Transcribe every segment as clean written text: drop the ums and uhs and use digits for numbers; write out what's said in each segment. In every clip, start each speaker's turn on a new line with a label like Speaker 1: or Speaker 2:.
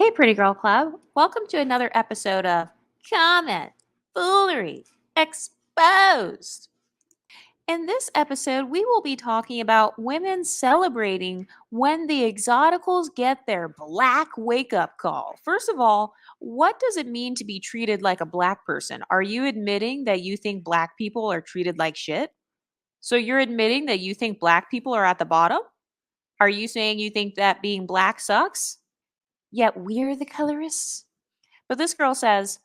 Speaker 1: Hey, Pretty Girl Club. Welcome to another episode of Comment, Foolery, Exposed. In this episode, we will be talking about women celebrating when the exoticals get their black wake up call. First of all, what does it mean to be treated like a black person? Are you admitting that you think black people are treated like shit? So you're admitting that you think black people are at the bottom? Are you saying you think that being black sucks? Yet we're the colorists? But this girl says,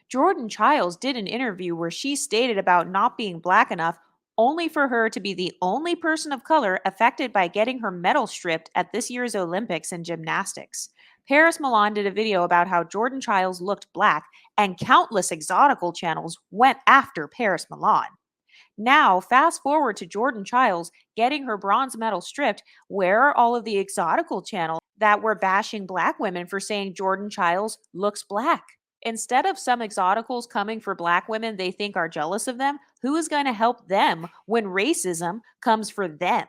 Speaker 1: Jordan Chiles did an interview where she stated about not being black enough only for her to be the only person of color affected by getting her medal stripped at this year's Olympics in gymnastics. Paris Milan did a video about how Jordan Chiles looked black, and countless exotical channels went after Paris Milan. Now, fast forward to Jordan Chiles getting her bronze medal stripped. Where are all of the exotical channels that were bashing black women for saying Jordan Chiles looks black? Instead of some exoticals coming for black women they think are jealous of them, who is going to help them when racism comes for them?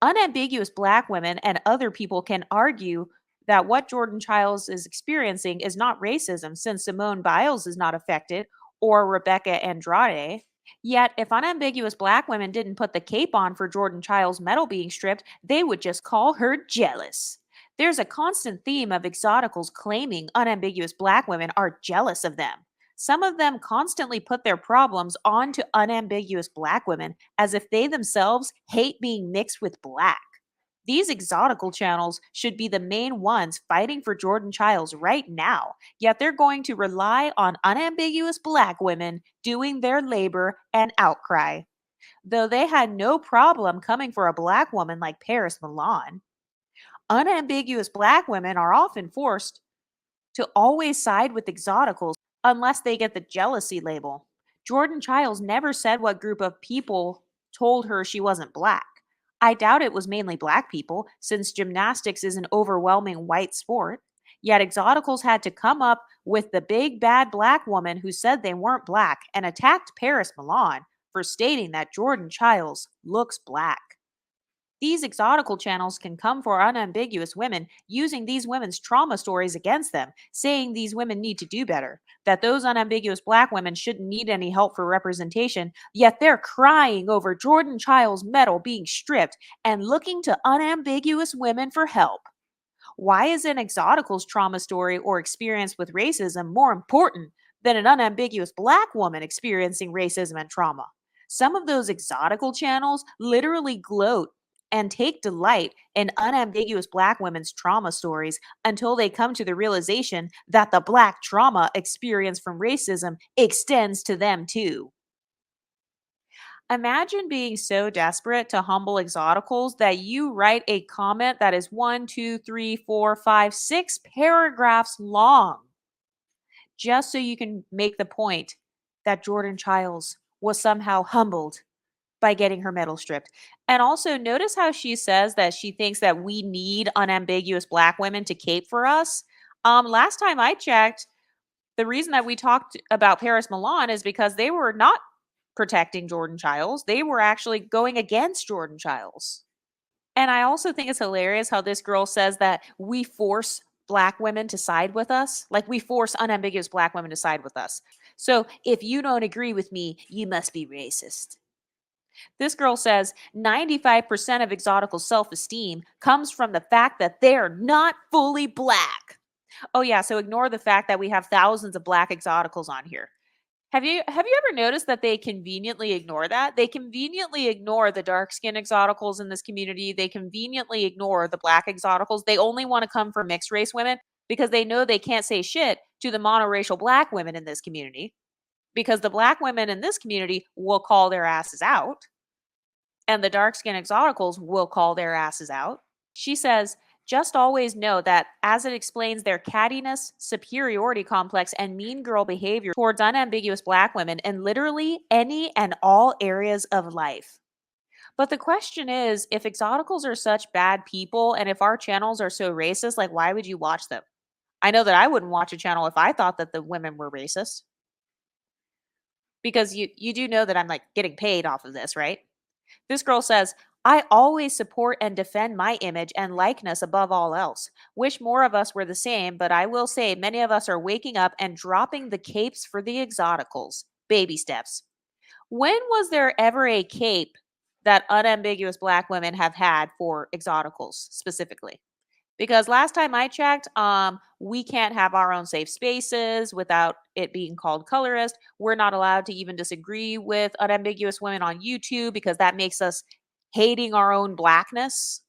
Speaker 1: Unambiguous black women and other people can argue that what Jordan Chiles is experiencing is not racism, since Simone Biles is not affected or Rebecca Andrade. Yet, if unambiguous black women didn't put the cape on for Jordan Chiles' medal being stripped, they would just call her jealous. There's a constant theme of exoticals claiming unambiguous black women are jealous of them. Some of them constantly put their problems onto unambiguous black women as if they themselves hate being mixed with black. These exotical channels should be the main ones fighting for Jordan Chiles right now, yet they're going to rely on unambiguous black women doing their labor and outcry, though they had no problem coming for a black woman like Paris Milan. Unambiguous black women are often forced to always side with exoticals unless they get the jealousy label. Jordan Chiles never said what group of people told her she wasn't black. I doubt it was mainly black people, since gymnastics is an overwhelming white sport. Yet exoticals had to come up with the big bad black woman who said they weren't black and attacked Paris Milan for stating that Jordan Chiles looks black. These exotical channels can come for unambiguous women, using these women's trauma stories against them, saying these women need to do better, that those unambiguous black women shouldn't need any help for representation, yet they're crying over Jordan Chiles' medal being stripped and looking to unambiguous women for help. Why is an exotical's trauma story or experience with racism more important than an unambiguous black woman experiencing racism and trauma? Some of those exotical channels literally gloat and take delight in unambiguous black women's trauma stories until they come to the realization that the black trauma experienced from racism extends to them too. Imagine being so desperate to humble exoticals that you write a comment that is 1, 2, 3, 4, 5, 6 paragraphs long just so you can make the point that Jordan Chiles was somehow humbled by getting her medal stripped. And also, notice how she says that she thinks that we need unambiguous black women to cape for us. Last time I checked, the reason that we talked about Paris Milan is because they were not protecting Jordan Chiles. They were actually going against Jordan Chiles. And I also think it's hilarious how this girl says that we force black women to side with us. Like we force unambiguous black women to side with us. So if you don't agree with me, you must be racist. This girl says 95% of exotical self esteem comes from the fact that they're not fully black. Oh, yeah. So ignore the fact that we have thousands of black exoticals on here. Have you ever noticed that they conveniently ignore that? They conveniently ignore the dark skin exoticals in this community. They conveniently ignore the black exoticals. They only want to come for mixed race women because they know they can't say shit to the monoracial black women in this community, because the black women in this community will call their asses out and the dark skin exoticals will call their asses out. She says, just always know that as it explains their cattiness, superiority complex, and mean girl behavior towards unambiguous black women in literally any and all areas of life. But the question is, if exoticals are such bad people and if our channels are so racist, like why would you watch them? I know that I wouldn't watch a channel if I thought that the women were racist. Because you do know that I'm like getting paid off of this, right? This girl says, I always support and defend my image and likeness above all else. Wish more of us were the same, but I will say many of us are waking up and dropping the capes for the exoticals. Baby steps. When was there ever a cape that unambiguous black women have had for exoticals specifically? Because last time I checked, we can't have our own safe spaces without it being called colorist. We're not allowed to even disagree with unambiguous women on YouTube because that makes us hating our own blackness.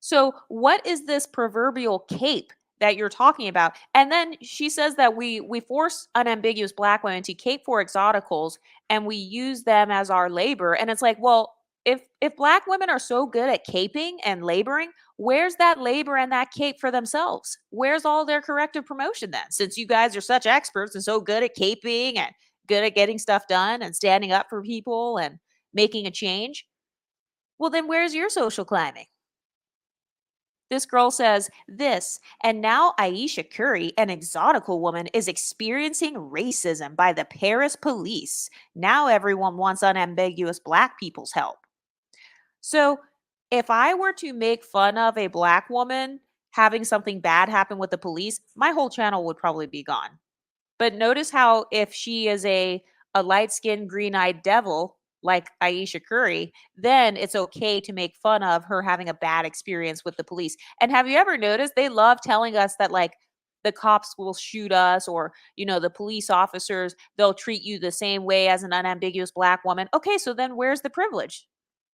Speaker 1: So, what is this proverbial cape that you're talking about? And then she says that we force unambiguous black women to cape for exoticals and we use them as our labor. And it's like, well, if black women are so good at caping and laboring, where's that labor and that cape for themselves? Where's all their corrective promotion then? Since you guys are such experts and so good at caping and good at getting stuff done and standing up for people and making a change, well, then where's your social climbing? This girl says this, and now Ayesha Curry, an exotical woman, is experiencing racism by the Paris police. Now everyone wants unambiguous black people's help. So, if I were to make fun of a black woman having something bad happen with the police, my whole channel would probably be gone. But notice how if she is a light-skinned, green-eyed devil like Ayesha Curry, then it's okay to make fun of her having a bad experience with the police. And have you ever noticed they love telling us that like the cops will shoot us or, the police officers, they'll treat you the same way as an unambiguous black woman. Okay, so then where's the privilege?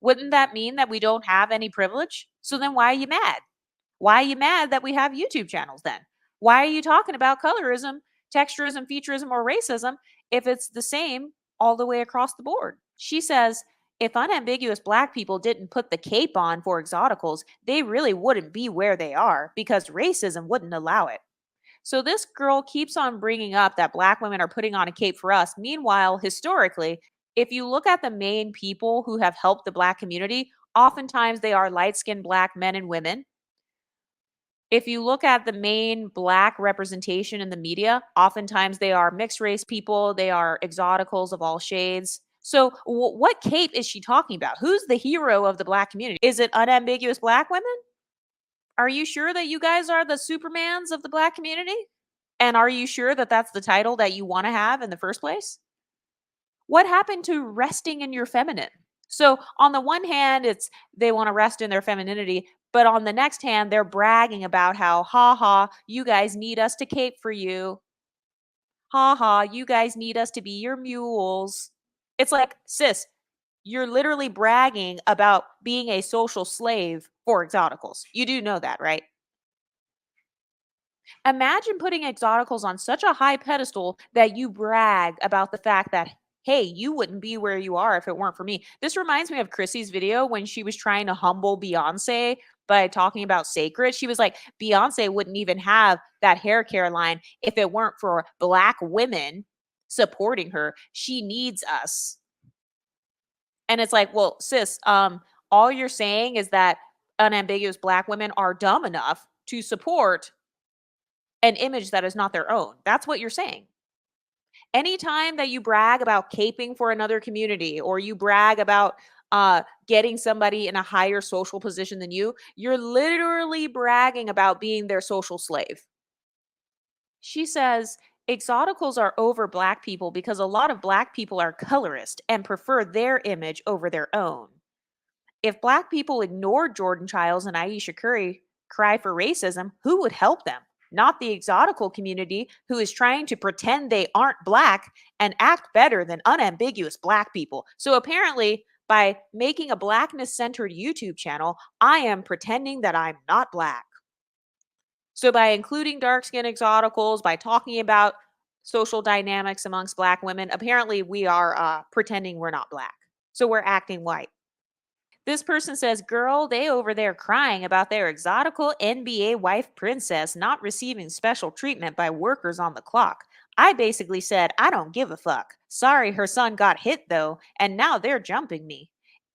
Speaker 1: Wouldn't that mean that we don't have any privilege? So then why are you mad? Why are you mad that we have YouTube channels then? Why are you talking about colorism, texturism, featureism, or racism if it's the same all the way across the board? She says if unambiguous black people didn't put the cape on for exoticals, they really wouldn't be where they are because racism wouldn't allow it. So this girl keeps on bringing up that black women are putting on a cape for us. Meanwhile, historically, if you look at the main people who have helped the black community, oftentimes they are light skinned black men and women. If you look at the main black representation in the media, oftentimes they are mixed race people, they are exoticals of all shades. So, what cape is she talking about? Who's the hero of the black community? Is it unambiguous black women? Are you sure that you guys are the Supermans of the black community? And are you sure that that's the title that you want to have in the first place? What happened to resting in your feminine? So, on the one hand, it's they want to rest in their femininity, but on the next hand, they're bragging about how, ha ha, you guys need us to cape for you. Ha ha, you guys need us to be your mules. It's like, sis, you're literally bragging about being a social slave for exoticals. You do know that, right? Imagine putting exoticals on such a high pedestal that you brag about the fact that, hey, you wouldn't be where you are if it weren't for me. This reminds me of Chrissy's video when she was trying to humble Beyonce by talking about sacred. She was like, Beyonce wouldn't even have that hair care line if it weren't for black women supporting her. She needs us. And it's like, well, sis, all you're saying is that unambiguous black women are dumb enough to support an image that is not their own. That's what you're saying. Anytime that you brag about caping for another community or you brag about getting somebody in a higher social position than you, you're literally bragging about being their social slave. She says exoticals are over black people because a lot of black people are colorist and prefer their image over their own. If black people ignored Jordan Chiles and Ayesha Curry cry for racism, who would help them? Not the exotical community who is trying to pretend they aren't black and act better than unambiguous black people. So apparently, by making a blackness centered YouTube channel, I am pretending that I'm not black. So by including dark skin exoticals, by talking about social dynamics amongst black women, apparently we are pretending we're not black. So we're acting white. This person says, girl, they over there crying about their exotical NBA wife princess not receiving special treatment by workers on the clock. I basically said, I don't give a fuck. Sorry her son got hit though, and now they're jumping me.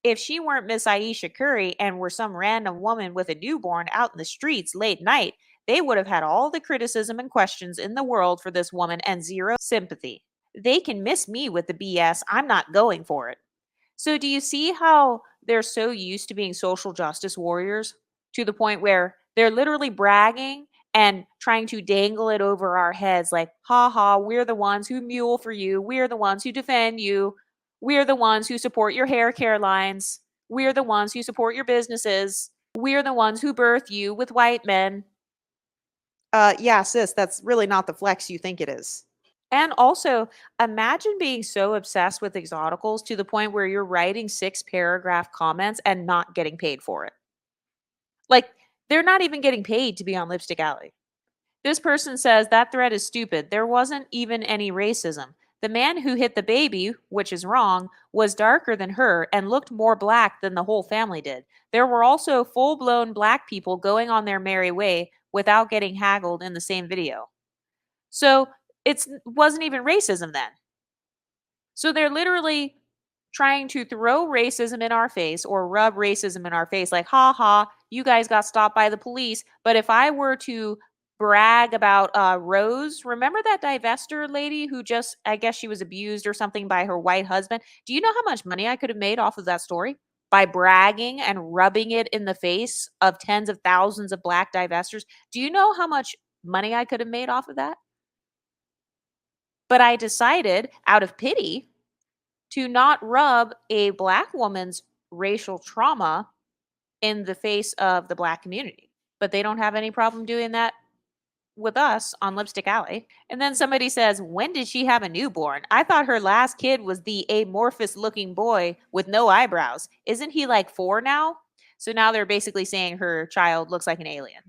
Speaker 1: If she weren't Miss Ayesha Curry and were some random woman with a newborn out in the streets late night, they would have had all the criticism and questions in the world for this woman and zero sympathy. They can miss me with the BS. I'm not going for it. So, do you see how they're so used to being social justice warriors to the point where they're literally bragging and trying to dangle it over our heads like, ha ha, we're the ones who mule for you. We're the ones who defend you. We're the ones who support your hair care lines. We're the ones who support your businesses. We're the ones who birth you with white men.
Speaker 2: Yeah, sis, that's really not the flex you think it is.
Speaker 1: And also, imagine being so obsessed with exoticals to the point where you're writing 6 paragraph comments and not getting paid for it. Like, they're not even getting paid to be on Lipstick Alley. This person says that thread is stupid. There wasn't even any racism. The man who hit the baby, which is wrong, was darker than her and looked more black than the whole family did. There were also full blown black people going on their merry way without getting haggled in the same video. So it wasn't even racism then. So they're literally trying to throw racism in our face or rub racism in our face like, ha ha, you guys got stopped by the police. But if I were to brag about Rose, remember that divester lady who just, I guess she was abused or something by her white husband? Do you know how much money I could have made off of that story? By bragging and rubbing it in the face of tens of thousands of black divestors. Do you know how much money I could have made off of that? But I decided, out of pity, to not rub a black woman's racial trauma in the face of the black community. But they don't have any problem doing that with us on Lipstick Alley. And then somebody says, when did she have a newborn? I thought her last kid was the amorphous looking boy with no eyebrows. Isn't he like 4 now? So now they're basically saying her child looks like an alien.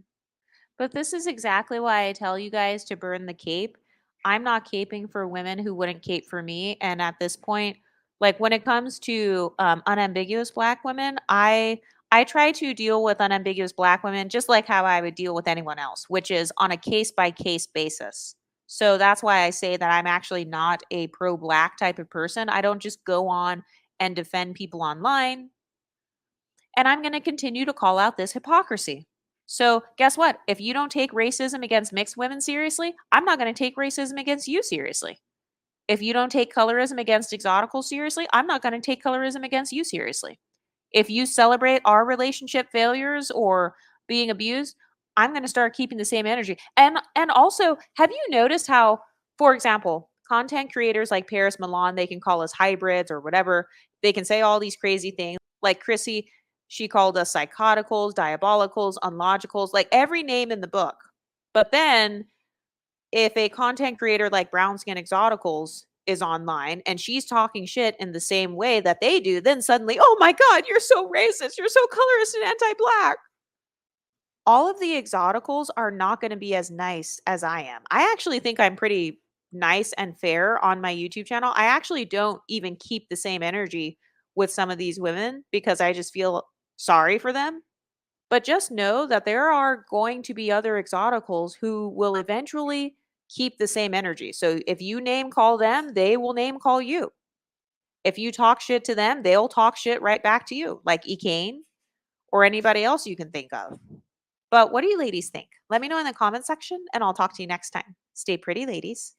Speaker 1: But this is exactly why I tell you guys to burn the cape. I'm not caping for women who wouldn't cape for me. And at this point, like when it comes to unambiguous black women, I try to deal with unambiguous black women just like how I would deal with anyone else, which is on a case by case basis. So that's why I say that I'm actually not a pro black type of person. I don't just go on and defend people online, and I'm going to continue to call out this hypocrisy. So, guess what? If you don't take racism against mixed women seriously, I'm not going to take racism against you seriously. If you don't take colorism against exoticals seriously, I'm not going to take colorism against you seriously. If you celebrate our relationship failures or being abused, I'm going to start keeping the same energy. And also, have you noticed how, for example, content creators like Paris Milan, they can call us hybrids or whatever. They can say all these crazy things. Like Chrissy, she called us psychoticals, diabolicals, unlogicals, like every name in the book. But then if a content creator like Brown Skin Exoticals is online and she's talking shit in the same way that they do, then suddenly, oh my God, you're so racist. You're so colorist and anti black. All of the exoticals are not going to be as nice as I am. I actually think I'm pretty nice and fair on my YouTube channel. I actually don't even keep the same energy with some of these women because I just feel sorry for them. But just know that there are going to be other exoticals who will eventually keep the same energy. So if you name call them, they will name call you. If you talk shit to them, they'll talk shit right back to you, like Ekane or anybody else you can think of. But what do you ladies think? Let me know in the comment section and I'll talk to you next time. Stay pretty, ladies.